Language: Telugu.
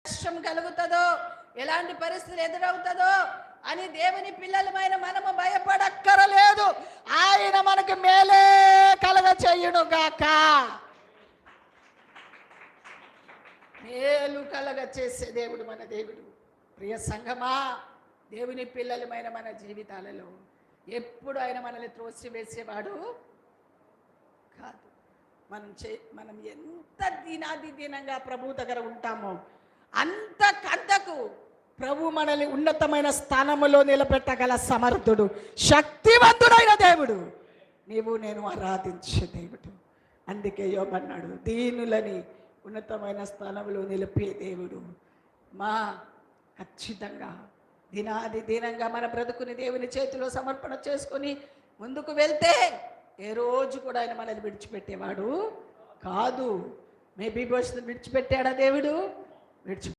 కష్టం కలుగుతుందో, ఎలాంటి పరిస్థితులు ఎదురవుతుందో అని దేవుని పిల్లలమైన మనము భయపడక్కరలేదు. ఆయన మనకు మేలే కలగ చేయును గాక. మేలు కలగ చేసే దేవుడు మన దేవుడు. ప్రియ సంఘమా, దేవుని పిల్లలమైన మన జీవితాలలో ఎప్పుడు ఆయన మనల్ని త్రోసివేసేవాడు కాదు. మనం ఎంత దీనంగా ప్రభు దగ్గర ఉంటామో అంతకంతకు ప్రభు మనల్ని ఉన్నతమైన స్థానములో నిలబెట్టగల సమర్థుడు, శక్తివంతుడైన దేవుడు, నీవు నేను ఆరాధించే దేవుడు. అందుకే యోబు అన్నాడు, దీనులని ఉన్నతమైన స్థానంలో నిలిపే దేవుడు. ఖచ్చితంగా దీనంగా మన బ్రతుకుని దేవుని చేతిలో సమర్పణ చేసుకొని ముందుకు వెళ్తే ఏ రోజు కూడా ఆయన మనల్ని విడిచిపెట్టేవాడు కాదు. మేబీ విడిచిపెట్టాడా దేవుడు?